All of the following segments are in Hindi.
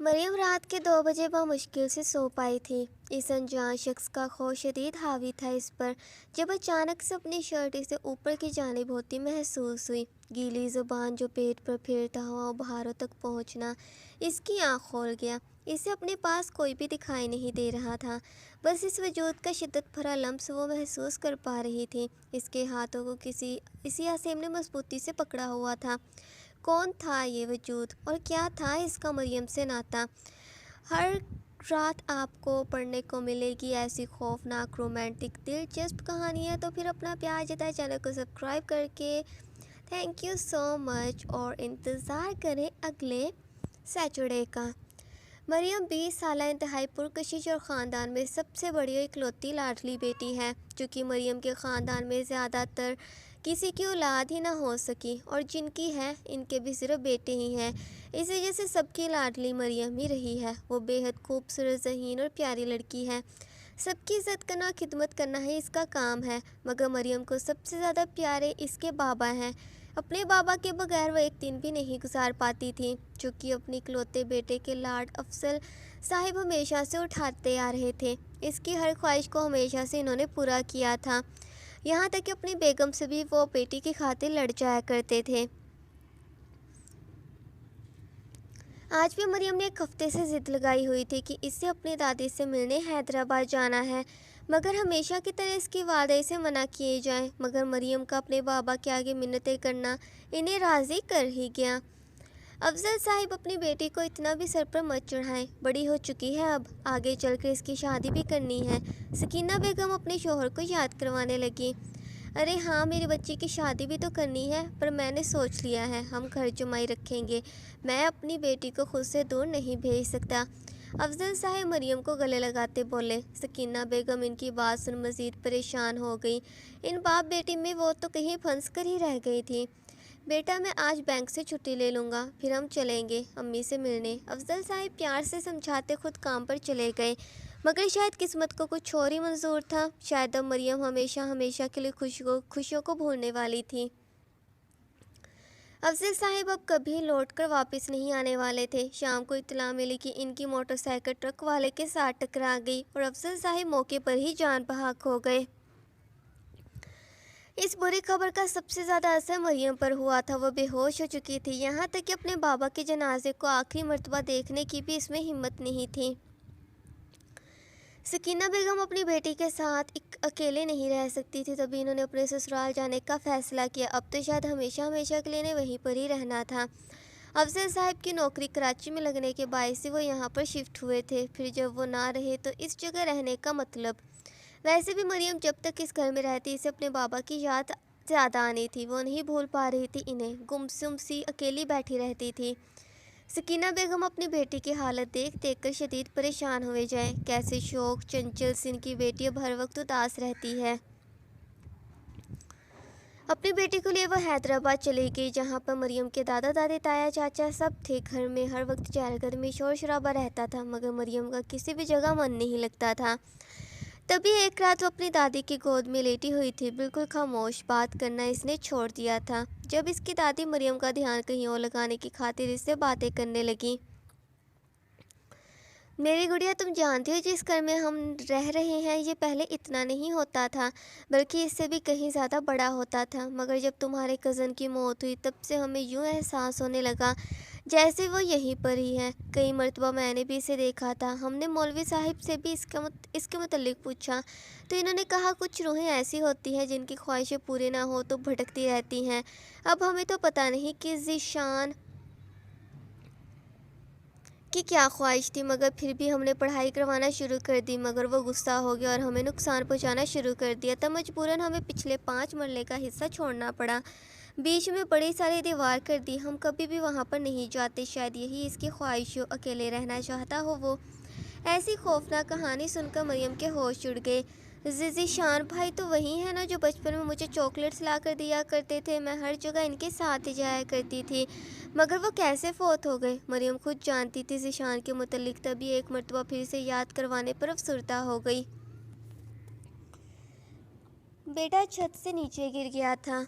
मरियम रात के 2 बजे मुश्किल से सो पाई थी। इस अनजान शख्स का खौफ शदीद हावी था इस पर। जब अचानक से अपनी शर्ट इसे ऊपर की जानिब होती महसूस हुई। गीली ज़ुबान जो पेट पर फिरता हुआ बहारों तक पहुंचना इसकी आँख खोल गया। इसे अपने पास कोई भी दिखाई नहीं दे रहा था। बस इस वजूद का शिद्दत भरा लम्स वो महसूस कर पा रही थी। इसके हाथों को इसी आसेम ने मजबूती से पकड़ा हुआ था। कौन था ये वजूद और क्या था इसका मरियम से नाता? हर रात आपको पढ़ने को मिलेगी ऐसी खौफनाक रोमांटिक दिलचस्प कहानियाँ। तो फिर अपना प्यार जताए, चैनल को सब्सक्राइब करके। थैंक यू सो मच और इंतज़ार करें अगले सैटरडे का। मरियम 20 साल इंतहाई पुरकशिश और ख़ानदान में सबसे बड़ी और इकलौती लाडली बेटी है। चूँकि मरियम के ख़ानदान में ज़्यादातर किसी की औलाद ही ना हो सकी और जिनकी है इनके भी सिर्फ बेटे ही हैं। इस वजह से सबकी लाडली मरियम ही रही है। वो बेहद खूबसूरत, ज़हीन और प्यारी लड़की है। सबकी इज़्ज़त करना और खिदमत करना ही इसका काम है। मगर मरियम को सबसे ज़्यादा प्यारे इसके बाबा हैं। अपने बाबा के बगैर वो एक दिन भी नहीं गुजार पाती थी। चूँकि अपने इकलौते बेटे के लाड अफजल साहिब हमेशा से उठाते आ रहे थे। इसकी हर ख्वाहिश को हमेशा से इन्होंने पूरा किया था। यहाँ तक कि अपनी बेगम से भी वो बेटी की खातिर लड़ जाया करते थे। आज भी मरियम ने एक हफ्ते से ज़िद लगाई हुई थी कि इसे अपनी दादी से मिलने हैदराबाद जाना है। मगर हमेशा की तरह इसके वादे से मना किए जाएं। मगर मरियम का अपने बाबा के आगे मिन्नतें करना इन्हें राज़ी कर ही गया। अफजल साहिब अपनी बेटी को इतना भी सर पर मत चढ़ाएं। बड़ी हो चुकी है, अब आगे चलकर इसकी शादी भी करनी है। सकीना बेगम अपने शोहर को याद करवाने लगी। अरे हाँ, मेरी बच्ची की शादी भी तो करनी है, पर मैंने सोच लिया है हम घर जमाई रखेंगे। मैं अपनी बेटी को खुद से दूर नहीं भेज सकता। अफजल साहब मरियम को गले लगाते बोले। सकीना बेगम इनकी बात सुन मज़ीद परेशान हो गई। इन बाप बेटी में वो तो कहीं फंस कर ही रह गई थी। बेटा, मैं आज बैंक से छुट्टी ले लूँगा, फिर हम चलेंगे अम्मी से मिलने। अफजल साहब प्यार से समझाते खुद काम पर चले गए। मगर शायद किस्मत को कुछ और ही मंजूर था। शायद अब मरियम हमेशा हमेशा के लिए खुशियों को भूलने वाली थी। अफजल साहब अब कभी लौटकर वापस नहीं आने वाले थे। शाम को इत्तला मिली कि इनकी मोटरसाइकिल ट्रक वाले के साथ टकरा गई और अफजल साहब मौके पर ही जान बहक हो गए। इस बुरी खबर का सबसे ज़्यादा असर मरियम पर हुआ था। वह बेहोश हो चुकी थी। यहाँ तक कि अपने बाबा के जनाजे को आखिरी मर्तबा देखने की भी इसमें हिम्मत नहीं थी। सकीना बेगम अपनी बेटी के साथ अकेले नहीं रह सकती थी, तभी इन्होंने अपने ससुराल जाने का फ़ैसला किया। अब तो शायद हमेशा हमेशा के लिए इन्हें वहीं पर ही रहना था। अफजल साहब की नौकरी कराची में लगने के बायस से वो यहाँ पर शिफ्ट हुए थे। फिर जब वो ना रहे तो इस जगह रहने का मतलब। वैसे भी मरियम जब तक इस घर में रहती इसे अपने बाबा की याद ज़्यादा आनी थी। वो नहीं भूल पा रही थी इन्हें। गुमसुम सी अकेली बैठी रहती थी। सकीना बेगम अपनी बेटी की हालत देख देख कर शदीद परेशान हुए जाए। कैसे शौक चंचल सिंह की बेटी अब हर वक्त उदास रहती है। अपनी बेटी को लिए वह हैदराबाद चली गई, जहाँ पर मरियम के दादा दादी ताया चाचा सब थे। घर में हर वक्त चहलकदमी शोर शराबा रहता था, मगर मरियम का किसी भी जगह मन नहीं लगता था। तभी एक रात वो अपनी दादी की गोद में लेटी हुई थी, बिल्कुल खामोश। बात करना इसने छोड़ दिया था। जब इसकी दादी मरियम का ध्यान कहीं और लगाने की खातिर इससे बातें करने लगी। मेरी गुड़िया, तुम जानती हो जिस घर में हम रह रहे हैं ये पहले इतना नहीं होता था, बल्कि इससे भी कहीं ज़्यादा बड़ा होता था। मगर जब तुम्हारे कज़न की मौत हुई तब से हमें यूँ एहसास होने लगा जैसे वो यहीं पर ही है। कई मरतबा मैंने भी इसे देखा था। हमने मौलवी साहिब से भी इसके मुतल्लिक पूछा तो इन्होंने कहा कुछ रूहें ऐसी होती हैं जिनकी ख्वाहिशें पूरी ना हो तो भटकती रहती हैं। अब हमें तो पता नहीं कि ज़ीशान की क्या ख्वाहिश थी, मगर फिर भी हमने पढ़ाई करवाना शुरू कर दी। मगर वो गुस्सा हो गया और हमें नुकसान पहुंचाना शुरू कर दिया। तब मजबूरन हमें पिछले 5 मरले का हिस्सा छोड़ना पड़ा। बीच में बड़ी सारी दीवार कर दी। हम कभी भी वहाँ पर नहीं जाते। शायद यही इसकी ख्वाहिश हो, अकेले रहना चाहता हो वो। ऐसी खौफनाक कहानी सुनकर मरियम के होश उड़ गए। ज़ीशान भाई तो वही है ना जो बचपन में मुझे चॉकलेट्स ला कर दिया करते थे। मैं हर जगह इनके साथ ही जाया करती थी। मगर वो कैसे फ़ौत हो गए? मरियम खुद जानती थी ज़ीशान के मुतल्लिक। तभी एक मरतबा फिर से याद करवाने पर अफसरदा हो गई। बेटा छत से नीचे गिर गया था।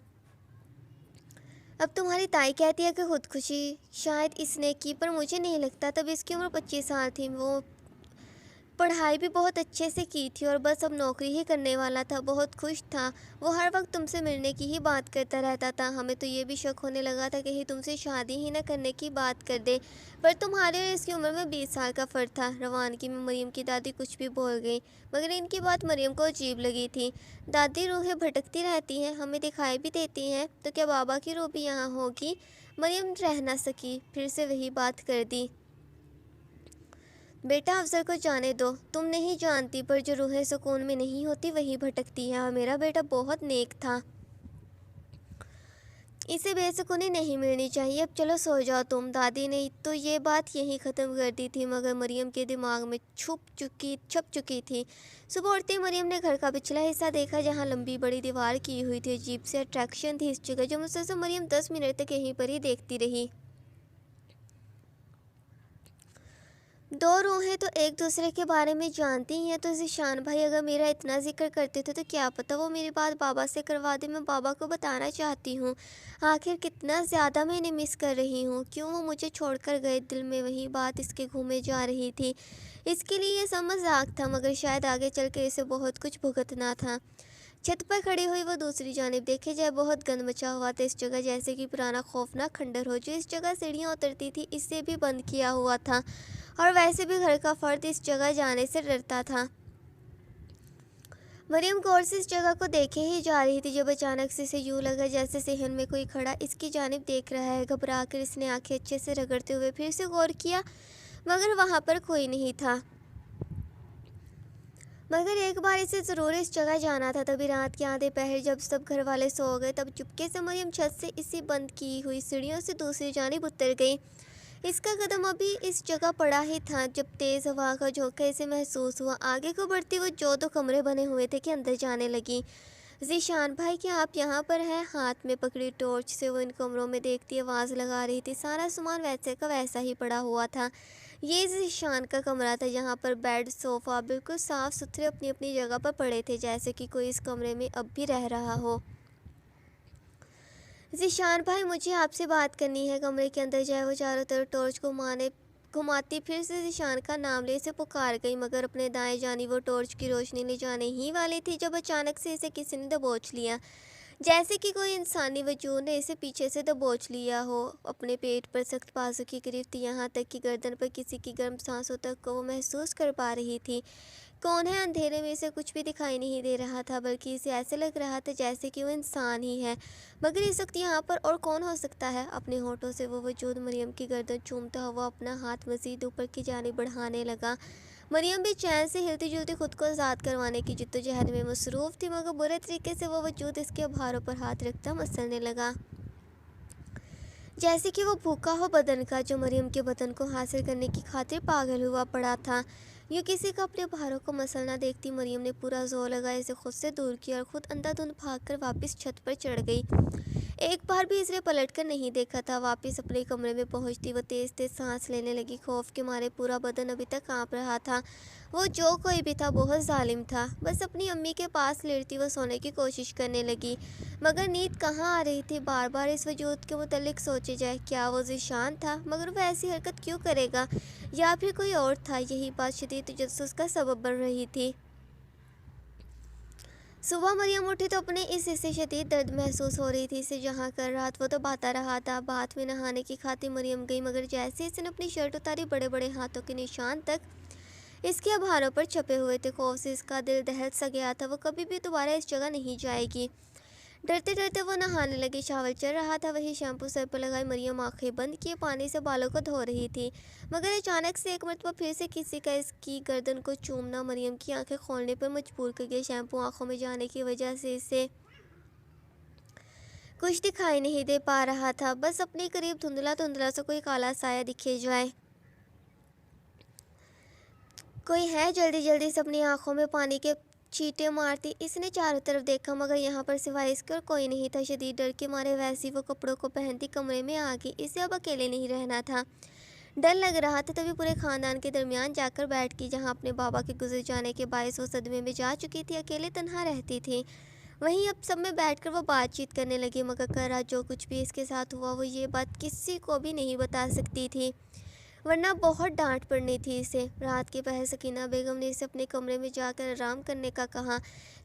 अब तुम्हारी ताई कहती है कि खुदकुशी शायद इसने की, पर मुझे नहीं लगता। तब इसकी उम्र 25 साल थी। वो पढ़ाई भी बहुत अच्छे से की थी और बस अब नौकरी ही करने वाला था। बहुत खुश था। वो हर वक्त तुमसे मिलने की ही बात करता रहता था। हमें तो ये भी शक होने लगा था कहीं तुमसे शादी ही न करने की बात कर दे। पर तुम्हारे और इसकी उम्र में 20 साल का फ़र्क था। रवानगी में मरियम की दादी कुछ भी बोल गई, मगर इनकी बात मरियम को अजीब लगी थी। दादी रूहें भटकती रहती हैं, हमें दिखाई भी देती हैं, तो क्या बाबा की रूह भी यहाँ होगी? मरियम रह न सकी, फिर से वही बात कर दी। बेटा, अफसर को जाने दो। तुम नहीं जानती, पर जो रूहें सुकून में नहीं होती वही भटकती है, और मेरा बेटा बहुत नेक था। इसे बेसुकूनी नहीं मिलनी चाहिए। अब चलो सो जाओ तुम। दादी ने तो ये बात यहीं ख़त्म कर दी थी, मगर मरियम के दिमाग में छप चुकी थी। सुबह उठते ही मरियम ने घर का पिछला हिस्सा देखा, जहाँ लंबी बड़ी दीवार की हुई थी। अजीब से अट्रैक्शन थी इस जगह, जो मुसलसल मरियम 10 मिनट तक यहीं पर ही देखती रही। दो रूहें तो एक दूसरे के बारे में जानती ही हैं, तो ज़ीशान भाई अगर मेरा इतना जिक्र करते थे तो क्या पता वो मेरी बात बाबा से करवा दे। मैं बाबा को बताना चाहती हूँ। आखिर कितना ज़्यादा मैं इन्हें मिस कर रही हूँ। क्यों वो मुझे छोड़कर गए? दिल में वही बात इसके घूमे जा रही थी। इसके लिए ये सब मजाक था, मगर शायद आगे चल कर इसे बहुत कुछ भुगतना था। छत पर खड़ी हुई वो दूसरी जानिब देखे जाए, बहुत गंद मचा हुआ था इस जगह, जैसे कि पुराना खौफनाक खंडर हो। जो इस जगह सीढ़ियाँ उतरती थी, इससे भी बंद किया हुआ था, और वैसे भी घर का फर्द इस जगह जाने से डरता था। मरियम गौर से इस जगह को देखे ही जा रही थी, जब अचानक से इसे यूं लगा जैसे सहन में कोई खड़ा इसकी जानिब देख रहा है। घबरा कर इसने आंखें अच्छे से रगड़ते हुए फिर से गौर किया, मगर वहाँ पर कोई नहीं था। मगर एक बार इसे ज़रूर इस जगह जाना था। तभी रात के आधे पहर जब सब घर वाले सो गए, तब चुपके से मरियम छत से इसी बंद की हुई सीढ़ियों से दूसरी जानिब उतर गई। इसका कदम अभी इस जगह पड़ा ही था, जब तेज़ हवा का झोंका इसे महसूस हुआ। आगे को बढ़ती वो जो दो कमरे बने हुए थे कि अंदर जाने लगी। ज़ीशान भाई, क्या आप यहाँ पर हैं? हाथ में पकड़ी टॉर्च से वो इन कमरों में देखती आवाज़ लगा रही थी। सारा सामान वैसे का वैसा ही पड़ा हुआ था। ये ज़ीशान का कमरा था, जहाँ पर बेड सोफ़ा बिल्कुल साफ़ सुथरे अपनी अपनी जगह पर पड़े थे, जैसे कि कोई इस कमरे में अब भी रह रहा हो। ज़ीशान भाई, मुझे आपसे बात करनी है। कमरे के अंदर जाए वो चारों तरफ टॉर्च घुमाती फिर से ज़ीशान का नाम ले इसे पुकार गई, मगर अपने दाएं जानी वो टॉर्च की रोशनी ले जाने ही वाली थी, जब अचानक से इसे किसी ने दबोच लिया। जैसे कि कोई इंसानी वजूद ने इसे पीछे से दबोच लिया हो। अपने पेट पर सख्त बाजू की गिरफ्त थी, यहाँ तक कि गर्दन पर किसी की गर्म सांसों तक को वो महसूस कर पा रही थी। कौन है? अंधेरे में इसे कुछ भी दिखाई नहीं दे रहा था, बल्कि इसे ऐसे लग रहा था जैसे कि वो इंसान ही है। मगर इस वक्त यहाँ पर और कौन हो सकता है? अपने होठों से वो वजूद मरियम की गर्दन चूमता हुआ अपना हाथ मज़ीद ऊपर की जानिब बढ़ाने लगा। मरियम भी चैन से हिलती जुलती खुद को आज़ाद करवाने की जिद्दोजहद में मसरूफ़ थी, मगर बुरे तरीके से वो वजूद इसके भारों पर हाथ रखता मसलने लगा, जैसे कि वो भूखा हो बदन का, जो मरियम के बदन को हासिल करने की खातिर पागल हुआ पड़ा था। यूँ किसी का अपने भारों को मसलना देखती मरियम ने पूरा जोर लगा इसे खुद से दूर किया और खुद अंधाधुंध भागकर वापस छत पर चढ़ गई। एक बार भी इसने पलटकर नहीं देखा था। वापस अपने कमरे में पहुंचती वो तेज तेज सांस लेने लगी। खौफ के मारे पूरा बदन अभी तक कांप रहा था। वो जो कोई भी था बहुत जालिम था। बस अपनी अम्मी के पास लेटती वो सोने की कोशिश करने लगी, मगर नींद कहाँ आ रही थी। बार बार इस वजूद के मुतल्लिक सोचे जाए, क्या वो ज़ीशान था? मगर वो ऐसी हरकत क्यों करेगा, या फिर कोई और था? यही बात शदीद तजस्सुस का सबब बन रही थी। सुबह मरियम उठी तो अपने इस हिस्से शदीद दर्द महसूस हो रही थी। इसे जहाँ कर रहा था वो तो बाता रहा था। बाथ में नहाने की खातिर मरियम गई, मगर जैसे ही इसने अपनी शर्ट उतारी, बड़े बड़े हाथों के निशान तक इसके आभारों पर छपे हुए थे। खौफ से इसका दिल दहल सा गया था। वो कभी भी दोबारा इस जगह नहीं जाएगी। डरते डरते वो नहाने लगी। शावर चल रहा था, वही शैम्पू सर पर लगाई मरियम आंखें बंद किए पानी से बालों को धो रही थी, मगर अचानक से एक मरतबा फिर से किसी का इसकी गर्दन को चूमना मरियम की आंखें खोलने पर मजबूर कर गया। शैम्पू आंखों में जाने की वजह से इसे कुछ दिखाई नहीं दे पा रहा था। बस अपने करीब धुंधला धुंधला सा कोई काला साया दिखे जाए, कोई है। जल्दी जल्दी से अपनी आंखों में पानी के छींटे मारती इसने चारों तरफ देखा, मगर यहाँ पर सिवाय इसके और कोई नहीं था। शदीद डर के मारे वैसी वो कपड़ों को पहनती कमरे में आ गई। इसे अब अकेले नहीं रहना था। डर लग रहा था। तभी पूरे खानदान के दरमियान जाकर बैठ गई, जहाँ अपने बाबा के गुजर जाने के बायस वो सदमे में जा चुकी थी। अकेले तन्हा रहती थी। वहीं अब सब में बैठकर वो बातचीत करने लगी, मगर करा जो कुछ भी इसके साथ हुआ वो ये बात किसी को भी नहीं बता सकती थी, वरना बहुत डांट पड़नी थी इसे। रात के पहर सकीना बेगम ने इसे अपने कमरे में जाकर आराम करने का कहा।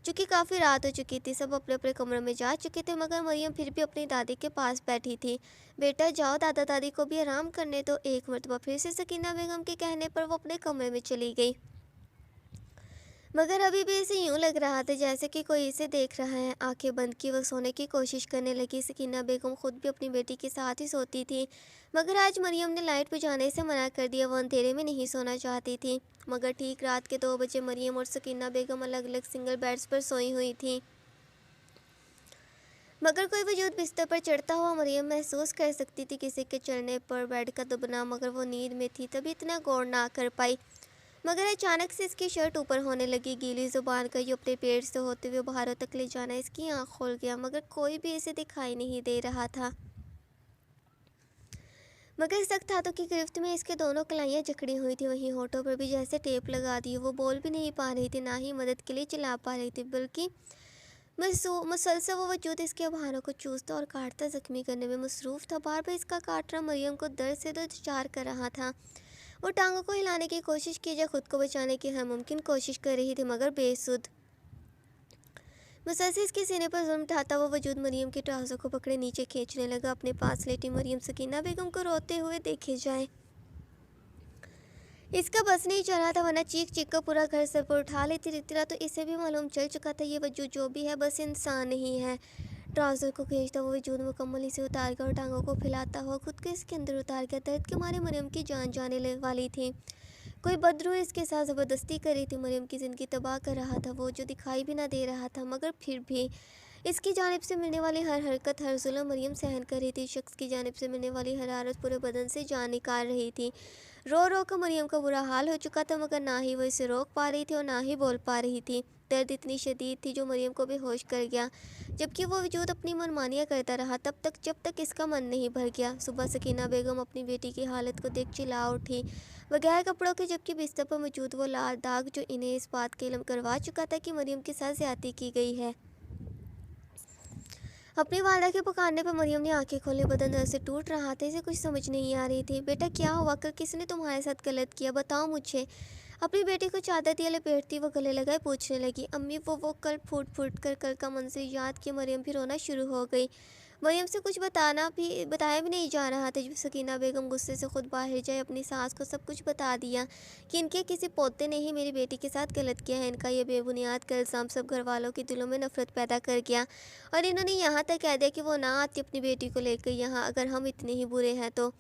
चूँकि काफ़ी रात हो चुकी थी, सब अपने अपने कमरे में जा चुके थे, मगर मरियम फिर भी अपनी दादी के पास बैठी थी। बेटा जाओ, दादा दादी को भी आराम करने दो। एक मरतबा फिर से सकीना बेगम के कहने पर वो अपने कमरे में चली गई, मगर अभी भी इसे यूं लग रहा था जैसे कि कोई इसे देख रहा है। आंखें बंद की वो सोने की कोशिश करने लगी। सकीना बेगम खुद भी अपनी बेटी के साथ ही सोती थी, मगर आज मरियम ने लाइट बुझाने से मना कर दिया। वो अंधेरे में नहीं सोना चाहती थी। मगर ठीक रात के 2 बजे मरियम और सकीना बेगम अलग अलग सिंगल बेड्स पर सोई हुई थी, मगर कोई वजूद बिस्तर पर चढ़ता हुआ मरियम महसूस कर सकती थी किसी के चढ़ने पर बेड का दबना, मगर वो नींद में थी तभी इतना गौर ना कर पाई। मगर अचानक से इसकी शर्ट ऊपर होने लगी। गीली जुबान का जो अपने पेट से होते हुए बाहरों तक ले जाना इसकी आंख खोल गया, मगर कोई भी इसे दिखाई नहीं दे रहा था। मगर सख्त हाथों की गिरफ्त में इसके दोनों कलाइयाँ जकड़ी हुई थी, वहीं होठों पर भी जैसे टेप लगा दी। वो बोल भी नहीं पा रही थी, ना ही मदद के लिए चिल्ला पा रही थी, बल्कि मुसलसल वो वजूद इसके बाहों को चूसता और काटता जख्मी करने में मसरूफ़ था। बार बार इसका काटना मरियम को दर्द से दो चार कर रहा था। वो टांगों को हिलाने की कोशिश की, या खुद को बचाने की हर मुमकिन कोशिश कर रही थी, मगर बेसुध। मुसलसल इसके सीने पर जुल्म ढाता वो वजूद मरियम के ट्राउज़र को पकड़े नीचे खींचने लगा। अपने पास लेटी मरियम सकीना बेगम को रोते हुए देखे जाए इसका बस नहीं चला था, वरना चीख चीख कर पूरा घर सर पर उठा लेती। इतना तो इसे भी मालूम चल चुका था, ये वजूद जो भी है बस इंसान नहीं है। ट्राउज़र को खींचता वो वजूद मुकम्मल इसे उतार कर और टांगों को फैलाता हुआ खुद को इसके अंदर उतार गया। दर्द के मारे मरियम की जान जाने वाली थी। कोई बदरूह इसके साथ ज़बरदस्ती कर रही थी, मरियम की ज़िंदगी तबाह कर रहा था। वो जो दिखाई भी ना दे रहा था, मगर फिर भी इसकी जानिब से मिलने वाली हर हरकत, हर जुल्म मरियम सहन कर रही थी। शख्स की जानिब से मिलने वाली हर हरारत पूरे बदन से जान निकाल रही थी। रो रो कर मरियम का बुरा हाल हो चुका था, मगर ना ही वो इसे रोक पा रही थी और ना ही बोल पा रही थी। दर्द इतनी शदीद थी जो मरियम को बेहोश कर गया, जबकि वो वजूद अपनी मनमानियाँ करता रहा तब तक जब तक इसका मन नहीं भर गया। सुबह सकीना बेगम अपनी बेटी की हालत को देख चिल्ला उठी, बगैर कपड़ों के, जबकि बिस्तर पर मौजूद वो लाल दाग जो इन्हें इस बात का इल्म करवा चुका था कि मरियम के साथ ज्यादती की गई है। अपनी वालदा के पुकारने पर मरियम ने आंखें खोली, बदन दर्द से टूट रहा था। इसे कुछ समझ नहीं आ रही थी। बेटा क्या हुआ, कल किसने तुम्हारे साथ गलत किया, बताओ मुझे। अपनी बेटी को चादर दिया लपेटती वो गले लगाए पूछने लगी। अम्मी वो कल फूट फूट कर कल का मंजर याद किया मरियम भी रोना शुरू हो गई। मरियम से कुछ बताया भी नहीं जा रहा था। जब सकीना बेगम गुस्से से खुद बाहर जाए, अपनी सास को सब कुछ बता दिया कि इनके किसी पोते ने ही मेरी बेटी के साथ गलत किया है। इनका यह बेबुनियाद का इल्ज़ाम सब घर वालों के दिलों में नफरत पैदा कर गया, और इन्होंने यहाँ तक कह दिया कि वो ना आती अपनी बेटी को लेकर यहाँ, अगर हम इतने ही बुरे हैं तो।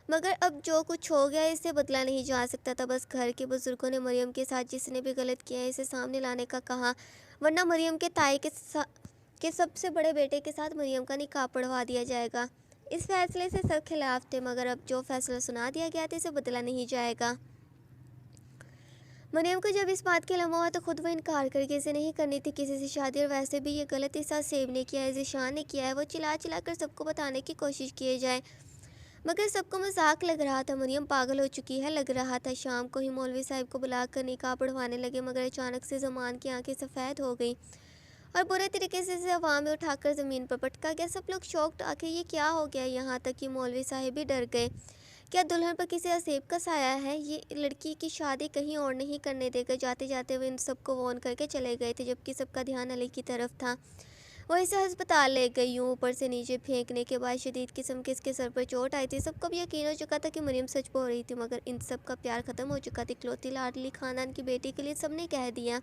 मगर अब जो कुछ हो गया इससे बदला नहीं जा सकता था। बस घर के बुजुर्गों ने मरियम के साथ जिसने भी गलत किया है इसे सामने लाने का कहा, वरना मरियम के ताई के सबसे बड़े बेटे के साथ मरियम का निकाह पढ़वा दिया जाएगा। इस फैसले से सब खिलाफ थे, मगर अब जो फैसला सुना दिया गया था इसे बदला नहीं जाएगा। मरियम को जब इस बात के इल्म हुआ तो खुद वो इनकार करके इसे नहीं करनी थी किसी से शादी, और वैसे भी ये गलत इस साथ सेब ने किया है, ज़ीशान ने किया है। वो चिल्ला चिल्ला कर सबको बताने की कोशिश किए जाए, मगर सबको मजाक लग रहा था। मरियम पागल हो चुकी है लग रहा था। शाम को ही मौलवी साहब को बुलाकर निकाह पढ़वाने लगे, मगर अचानक से ज़मान की आंखें सफ़ेद हो गई और बुरे तरीके से इसे हवा में उठाकर ज़मीन पर पटका गया। सब लोग शॉक्ड, आखिर ये क्या हो गया। यहाँ तक कि मौलवी साहब भी डर गए। क्या दुल्हन पर किसी असेब का साया है, ये लड़की की शादी कहीं और नहीं करने देगा। जाते जाते वो इन सबको वॉर्न करके चले गए थे, जबकि सबका ध्यान अली की तरफ था। वो इसे अस्पताल ले गई। यूँ ऊपर से नीचे फेंकने के बाद शदीद किस्म की इसके सर पर चोट आई थी। सबको भी यकीन हो चुका था कि मरियम सच बोल रही थी, मगर इन सब का प्यार ख़त्म हो चुका था। इकलौती लाडली खानदान की बेटी के लिए सबने कह दिया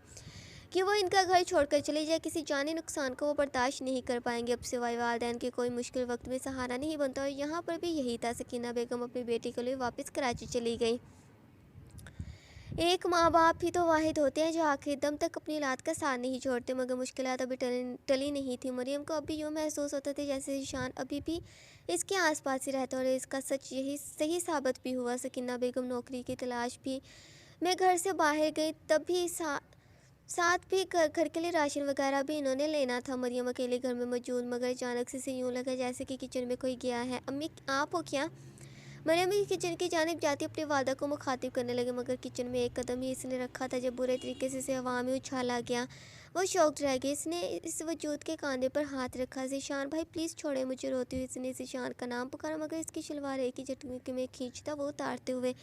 कि वो इनका घर छोड़कर चली जाए। किसी जानी नुकसान को वो बर्दाश्त नहीं कर पाएंगे। अब सिवाय वालिदैन के कोई मुश्किल वक्त में सहारा नहीं बनता, और यहाँ पर भी यही था। सकीना बेगम अपनी बेटी के लिए वापस कराची चली गई। एक माँ बाप ही तो वाहिद होते हैं जो आखिरी दम तक अपनी औलाद का साथ नहीं छोड़ते, मगर मुश्किलात अभी टली नहीं थी। मरियम को अभी यूँ महसूस होता था जैसे ईशान अभी भी इसके आसपास ही रहता, और इसका सच यही सही साबित भी हुआ। सकीना बेगम नौकरी की तलाश भी मैं घर से बाहर गई, तब भी साथ भी घर के लिए राशन वगैरह भी इन्होंने लेना था। मरियम अकेले घर में मौजूद, मगर अचानक से यूँ लगा जैसे कि किचन में कोई गया है। अम्मी आप हो क्या। मरियम भी किचन की जानिब जाती अपनी वालदा को मुखातिब करने लगे, मगर किचन में एक कदम ही इसने रखा था जब बुरे तरीके से इसे हवा में उछाला गया। वो शॉक्ड रह गई। इसने इस वजूद के कंधे पर हाथ रखा। ज़ीशान भाई प्लीज़ छोड़े मुझे, रोती हुई इसने ज़ीशान का नाम पुकारा, मगर इसकी शलवार एक ही झटके में खींचता वो उतारते हुए।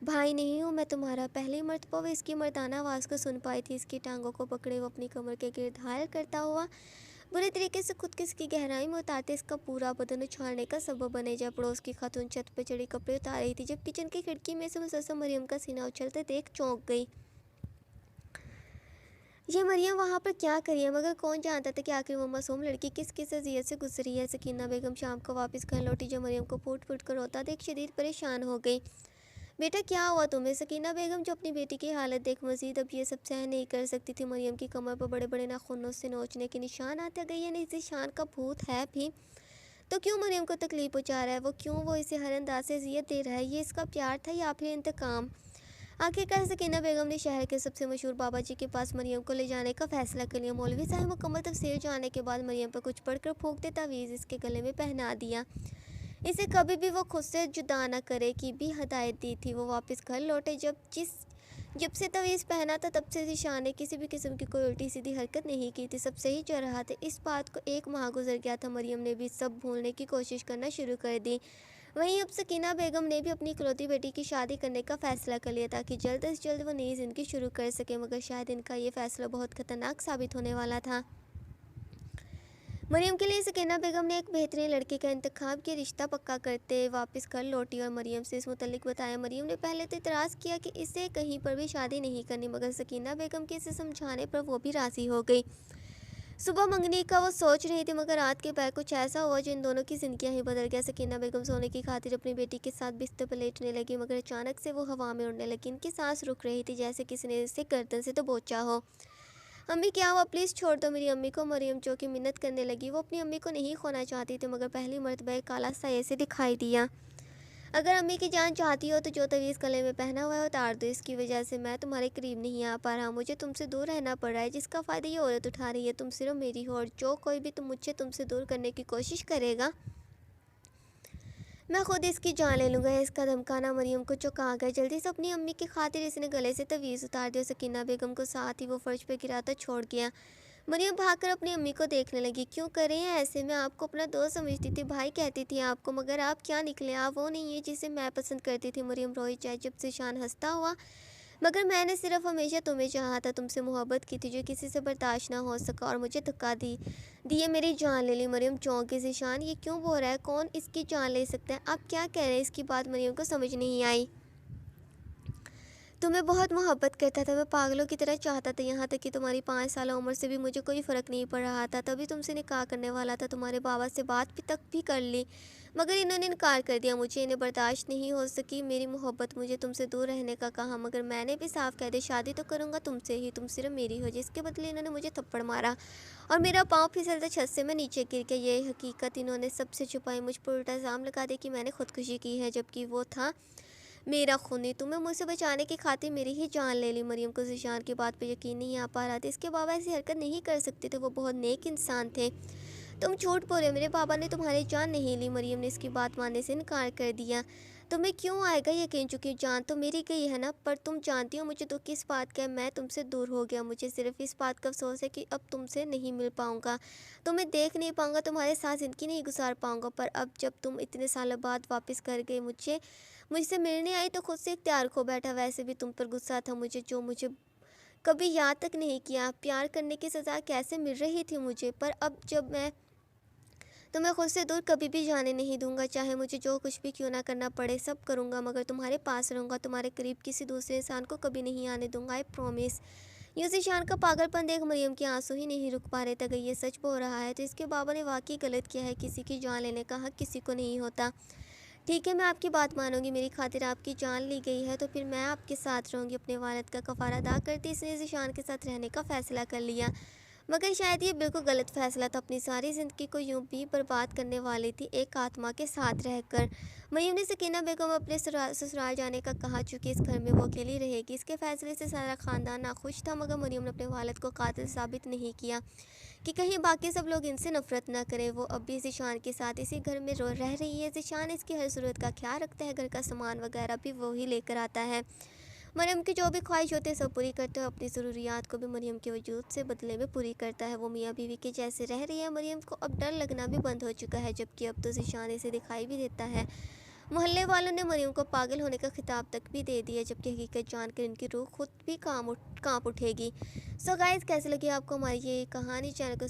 भाई नहीं हूँ मैं तुम्हारा। पहली मर्तबा वो इसकी मर्दाना आवाज़ को सुन पाई थी। इसकी टांगों को पकड़े वो अपनी कमर के गिर्द हायल करता हुआ बुरे तरीके से खुद की इसकी गहराई में उतारते इसका पूरा बदन उछालने का सबब बने। जब पड़ोस की खातून छत पर चढ़ी कपड़े उतार रही थी, जब किचन की खिड़की में से मुसलसल मरियम का सीना उछलते देख चौंक गई। ये मरियम वहाँ पर क्या करी है, मगर कौन जानता था कि आखिर वो मासूम लड़की किस किस अजियत से गुजरी है। सकीना बेगम शाम को वापस घर लौटी, जो मरियम को फूट फूट कर रोता देख शदीद परेशान हो गई। बेटा क्या हुआ तुम्हें? सकीना बेगम जो अपनी बेटी की हालत देख मजीद अब ये सब सहन नहीं कर सकती थी। मरियम की कमर पर बड़े बड़े नाखूनों से नोचने के निशान आते गए। यानी ज़ीशान का भूत है भी तो क्यों मरियम को तकलीफ पहुँचा रहा है? वो क्यों वो इसे हर अंदाज से अजियत दे रहा है? ये इसका प्यार था या फिर इंतकाम? आखिरकार सकीना बेगम ने शहर के सबसे मशहूर बाबा जी के पास मरियम को ले जाने का फैसला कर लिया। मौलवी साहब मुकम्मल तफसीर जानने के बाद मरियम पर कुछ पढ़कर फूंकते तावीज़ इसके गले में पहना दिया। इसे कभी भी वो खुद से जुदा न करे की भी हदायत दी थी। वो वापस घर लौटे। जब से तवीज़ पहना था तब से ज़ीशान ने किसी भी किस्म की कोई उल्टी सीधी हरकत नहीं की थी। सब सही चल रहा था। इस बात को 1 माह गुजर गया था। मरियम ने भी सब भूलने की कोशिश करना शुरू कर दी। वहीं अब सकीना बेगम ने भी अपनी इकलौती बेटी की शादी करने का फ़ैसला कर लिया ताकि जल्द अज जल्द वो नई ज़िंदगी शुरू कर सके, मगर शायद इनका ये फ़ैसला बहुत ख़तरनाक साबित होने वाला था। मरियम के लिए सकीना बेगम ने एक बेहतरीन लड़के का इंतखाब किया। रिश्ता पक्का करते वापस घर लौटी और मरियम से इस मुतल्लिक बताया। मरियम ने पहले तो इतराज़ किया कि इसे कहीं पर भी शादी नहीं करनी, मगर सकीना बेगम के इसे समझाने पर वो भी राज़ी हो गई। सुबह मंगनी का वो सोच रही थी, मगर रात के पैर कुछ ऐसा हुआ जो इन दोनों की ज़िंदगियां ही बदल गया। सकीना बेगम सोने की खातिर अपनी बेटी के साथ बिस्तर पर लेटने लगी, मगर अचानक से वो हवा में उड़ने लगी। इनकी सांस रुक रही थी जैसे किसी ने इसे गर्दन से दबोचा हो। अम्मी क्या हुआ? प्लीज़ छोड़ दो मेरी अम्मी को। मरियम चौंकी मिन्नत करने लगी। वो अपनी अम्मी को नहीं खोना चाहती थी, मगर पहली मर्तबा एक काला साये से दिखाई दिया। अगर अम्मी की जान चाहती हो तो जो तवीज़ गले में पहना हुआ है उतार दो। इसकी वजह से मैं तुम्हारे करीब नहीं आ पा रहा। मुझे तुमसे दूर रहना पड़ रहा है, जिसका फ़ायदा ये औरत उठा रही है। तुम सिर्फ मेरी हो, और जो कोई भी मुझे तुमसे दूर करने की कोशिश करेगा मैं खुद इसकी जान ले लूँगा। इसका धमकाना मरियम को चौंका गया। जल्दी से अपनी अम्मी की खातिर इसने गले से तवीज़ उतार दिया। सकीना बेगम को साथ ही वो फर्श पर गिराता छोड़ गया। मरियम भागकर अपनी अम्मी को देखने लगी। क्यों कर रहे हैं ऐसे? मैं आपको अपना दोस्त समझती थी, भाई कहती थी आपको, मगर आप क्या निकले? आप वो नहीं है जिसे मैं पसंद करती थी। मरियम रोई चाहे जब ज़ीशान हंसता हुआ, मगर मैंने सिर्फ हमेशा तुम्हें चाहा था, तुमसे मोहब्बत की थी जो किसी से बर्दाश्त ना हो सका, और मुझे धक्का दिए मेरी जान ले ली। मरियम चौंक गई। ज़ीशान ये क्यों बोल रहा है? कौन इसकी जान ले सकता है? आप क्या कह रहे हैं? इसकी बात मरियम को समझ नहीं आई। तुम्हें बहुत मोहब्बत करता था, मैं पागलों की तरह चाहता था, यहाँ तक कि तुम्हारी 5 साल उम्र से भी मुझे कोई फ़र्क नहीं पड़ रहा था। तभी तुमसे निकाह करने वाला था। तुम्हारे बाबा से बात भी कर ली, मगर इन्होंने इनकार कर दिया। मुझे इन्हें बर्दाश्त नहीं हो सकी मेरी मोहब्बत। मुझे तुमसे दूर रहने का कहा, मगर मैंने भी साफ कह दिया शादी तो करूँगा तुमसे ही, तुम सिर्फ मेरी हो। जिसके बदले इन्होंने मुझे थप्पड़ मारा और मेरा पाँव फिसलता छत से मैं नीचे गिर गया। ये हकीकत इन्होंने सबसे छुपाई। मुझ पर उल्टा इल्ज़ाम लगा दिया कि मैंने खुदकुशी की है, जबकि वो था मेरा खूनी। तुम्हें मुझसे बचाने की खातिर मेरी ही जान ले ली। मरियम को ज़ीशान की बात पर यकीन नहीं आ पा रहा था। इसके बाबा ऐसी हरकत नहीं कर सकते थे, वो बहुत नेक इंसान थे। तुम झूठ बोले, मेरे बाबा ने तुम्हारी जान नहीं ली। मरियम ने इसकी बात मानने से इनकार कर दिया। तुम्हें क्यों आएगा यकीन? चुकी जान तो मेरी गई है ना। पर तुम जानती हो मुझे तो किस बात का है? मैं तुमसे दूर हो गया। मुझे सिर्फ इस बात का अफसोस है कि अब तुमसे नहीं मिल पाऊँगा, तुम्हें देख नहीं पाऊँगा, तुम्हारे साथ ज़िंदगी नहीं गुजार पाऊँगा। पर अब जब तुम इतने सालों बाद वापस कर गए मुझसे मिलने आई तो खुद से इख्तियार खो बैठा। वैसे भी तुम पर गुस्सा था मुझे, जो मुझे कभी याद तक नहीं किया। प्यार करने की सज़ा कैसे मिल रही थी मुझे। पर अब जब मैं तुम्हें खुद से दूर कभी भी जाने नहीं दूंगा, चाहे मुझे जो कुछ भी क्यों ना करना पड़े, सब करूंगा, मगर तुम्हारे पास रहूंगा। तुम्हारे करीब किसी दूसरे इंसान को कभी नहीं आने दूंगा, आई प्रॉमिस। यूँ ज़ीशान का पागलपन देख मरियम के आंसू ही नहीं रुक पा रहे थे। अगर ये सच बोल रहा है तो इसके बाबा ने वाकई गलत किया है। किसी की जान लेने का हक किसी को नहीं होता। ठीक है, मैं आपकी बात मानूंगी। मेरी खातिर आपकी जान ली गई है तो फिर मैं आपके साथ रहूंगी। अपने वालिद का कफ़ारा अदा करती इसने ज़ीशान के साथ रहने का फ़ैसला कर लिया। मगर शायद ये बिल्कुल गलत फैसला था। अपनी सारी ज़िंदगी को यूं भी बर्बाद करने वाली थी एक आत्मा के साथ रहकर। मरियम ने सकीना बेगम अपने ससुराल जाने का कहा, चूँकि इस घर में वो अकेली रहेगी। इसके फैसले से सारा ख़ानदान नाखुश था, मगर मरियम ने अपने वालिद को कातिल साबित नहीं किया कि कहीं बाकी सब लोग इनसे नफरत ना करें। वो अब भी ज़ीशान के साथ इसी घर में रह रही है। ज़ीशान इसकी हर ज़रूरत का ख्याल रखता है, घर का सामान वगैरह भी वो ही लेकर आता है। मरियम की जो भी ख्वाहिश होती है सब पूरी करता है। अपनी ज़रूरियात को भी मरियम के वजूद से बदले में पूरी करता है। वो मियाँ बीवी के जैसे रह रही है। मरियम को अब डर लगना भी बंद हो चुका है, जबकि अब तो ज़ीशान इसे दिखाई भी देता है। मोहल्ले वालों ने मरियम को पागल होने का खिताब तक भी दे दिया, जबकि हकीकत जानकर इनकी रूह खुद भी कांप उठेगी। सो गाइस, कैसे लगी आपको हमारी ये कहानी? चैनल को